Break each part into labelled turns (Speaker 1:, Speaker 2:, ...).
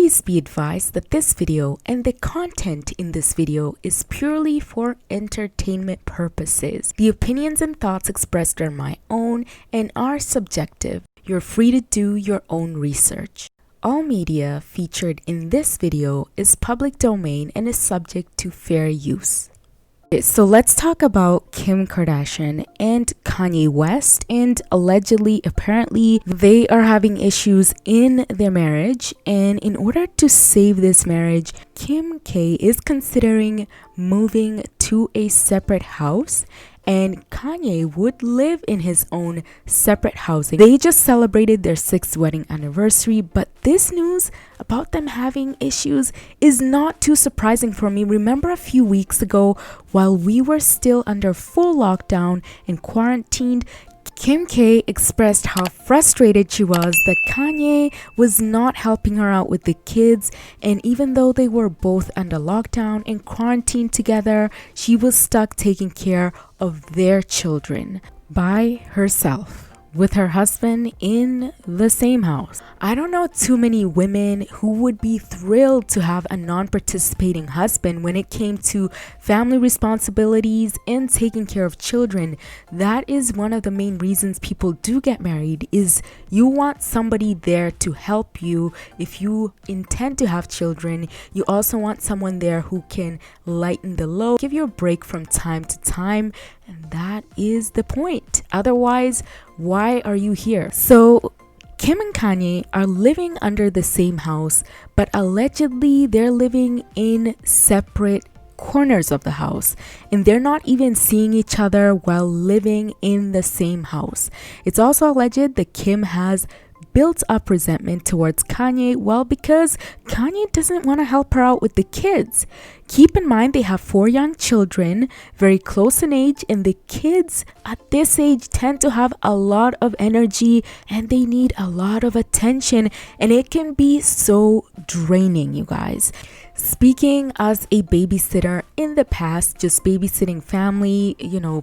Speaker 1: Please be advised that this video and the content in this video is purely for entertainment purposes. The opinions and thoughts expressed are my own and are subjective. You're free to do your own research. All media featured in this video is public domain and is subject to fair use. So let's talk about Kim Kardashian and Kanye West, and apparently they are having issues in their marriage, and in order to save this marriage, Kim K is considering moving to a separate house and Kanye would live in his own separate housing. They just celebrated their 6th wedding anniversary, but this news about them having issues is not too surprising for me. Remember a few weeks ago, while we were still under full lockdown and quarantined, Kim K expressed how frustrated she was that Kanye was not helping her out with the kids, and even though they were both under lockdown and quarantined together, she was stuck taking care of their children by herself with her husband in the same house. I don't know too many women who would be thrilled to have a non-participating husband when it came to family responsibilities and taking care of children. That is one of the main reasons people do get married, is you want somebody there to help you. If you intend to have children, you also want someone there who can lighten the load, give you a break from time to time, and that is the point. Otherwise, why are you here? So Kim and Kanye are living under the same house, but allegedly they're living in separate corners of the house, and they're not even seeing each other while living in the same house. It's also alleged that Kim has built up resentment towards Kanye, well, because Kanye doesn't want to help her out with the kids. Keep in mind they have 4 young children, very close in age, and the kids at this age tend to have a lot of energy and they need a lot of attention, and it can be so draining, you guys. Speaking as a babysitter in the past, just babysitting family,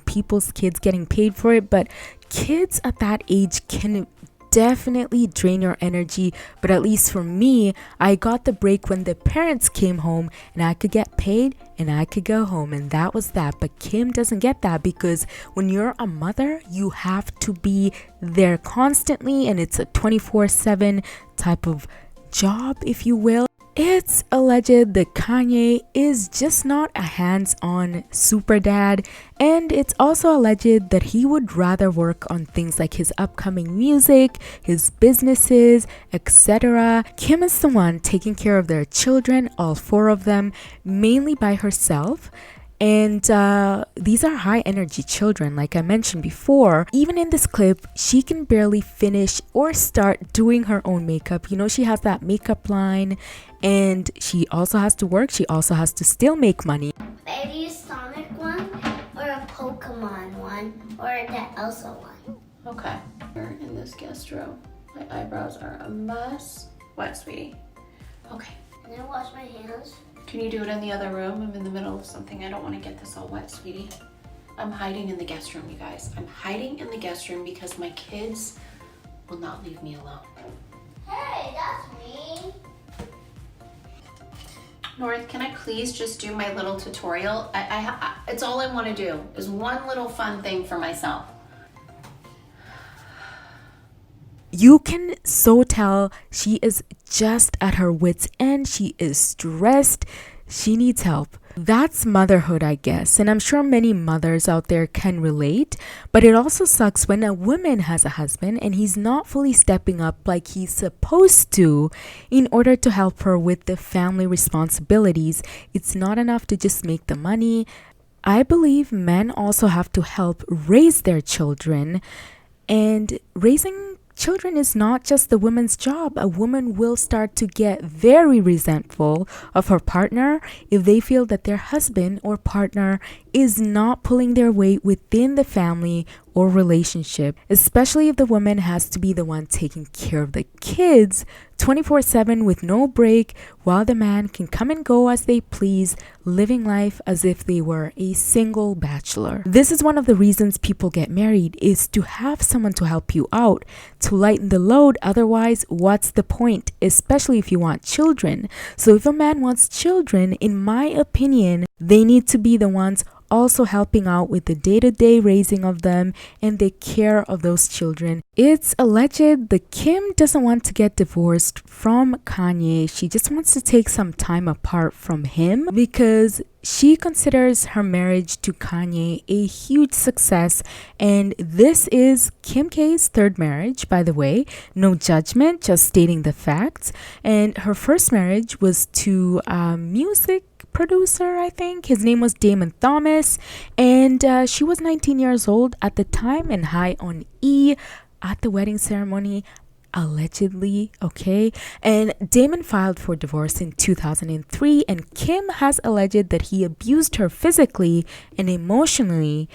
Speaker 1: people's kids, getting paid for it, but kids at that age can definitely drain your energy. But at least for me, I got the break when the parents came home and I could get paid and I could go home, and that was that. But Kim doesn't get that, because when you're a mother, you have to be there constantly, and it's a 24/7 type of job, if you will. It's alleged that Kanye is just not a hands-on super dad, and it's also alleged that he would rather work on things like his upcoming music, his businesses, etc. Kim is the one taking care of their children, all 4 of them, mainly by herself. And these are high energy children, like I mentioned before. Even in this clip, she can barely finish or start doing her own makeup. She has that makeup line, and she also has to work. She also has to still make money.
Speaker 2: Maybe a Sonic one, or a Pokemon one, or the Elsa one.
Speaker 3: Okay. We're in this guest room. My eyebrows are a mess. What, sweetie? Okay.
Speaker 2: Can I wash my hands?
Speaker 3: Can you do it in the other room? I'm in the middle of something. I don't want to get this all wet, sweetie. I'm hiding in the guest room, you guys. I'm hiding in the guest room because my kids will not leave me alone.
Speaker 2: Hey, that's me.
Speaker 3: North, can I please just do my little tutorial? It's all I want to do is one little fun thing for myself.
Speaker 1: You can so tell she is just at her wit's end. She is stressed. She needs help. That's motherhood, I guess, and I'm sure many mothers out there can relate. But it also sucks when a woman has a husband and he's not fully stepping up like he's supposed to in order to help her with the family responsibilities. It's not enough to just make the money. I believe men also have to help raise their children, and raising children is not just the woman's job. A woman will start to get very resentful of her partner if they feel that their husband or partner is not pulling their weight within the family or relationship, especially if the woman has to be the one taking care of the kids 24/7 with no break, while the man can come and go as they please, living life as if they were a single bachelor. This is one of the reasons people get married, is to have someone to help you out, to lighten the load. Otherwise, what's the point, especially if you want children? So if a man wants children, in my opinion, they need to be the ones also helping out with the day-to-day raising of them and the care of those children. It's alleged that Kim doesn't want to get divorced from Kanye. She just wants to take some time apart from him because she considers her marriage to Kanye a huge success, and this is Kim K's third marriage, by the way. No judgment, just stating the facts. And her first marriage was to music producer, I think. His name was Damon Thomas, and she was 19 years old at the time and high on E at the wedding ceremony, allegedly. Okay, and Damon filed for divorce in 2003, and Kim has alleged that he abused her physically and emotionally.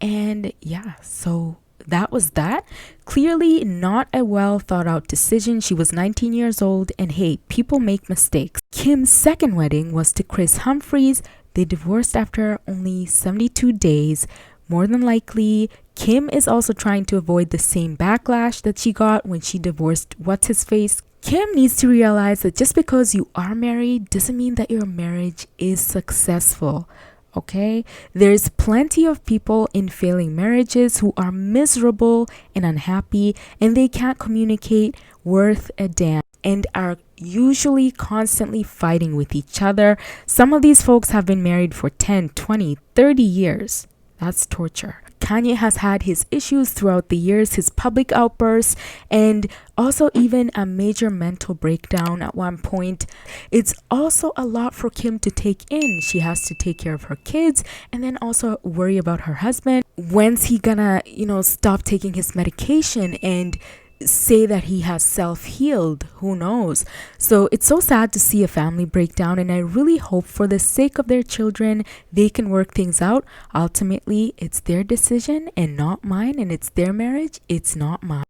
Speaker 1: And yeah, so that was that. Clearly not a well thought out decision. She was 19 years old, and hey, people make mistakes. Kim's second wedding was to Chris Humphries. They divorced after only 72 days. More than likely, Kim is also trying to avoid the same backlash that she got when she divorced what's-his-face. Kim needs to realize that just because you are married doesn't mean that your marriage is successful. Okay, there's plenty of people in failing marriages who are miserable and unhappy, and they can't communicate worth a damn and are usually constantly fighting with each other. Some of these folks have been married for 10, 20, 30 years. That's torture. Kanye has had his issues throughout the years, his public outbursts, and also even a major mental breakdown at one point. It's also a lot for Kim to take in. She has to take care of her kids and then also worry about her husband. When's he gonna, stop taking his medication and say that he has self-healed? Who knows? So it's so sad to see a family breakdown, and I really hope for the sake of their children they can work things out. Ultimately, it's their decision and not mine, and it's their marriage, it's not mine.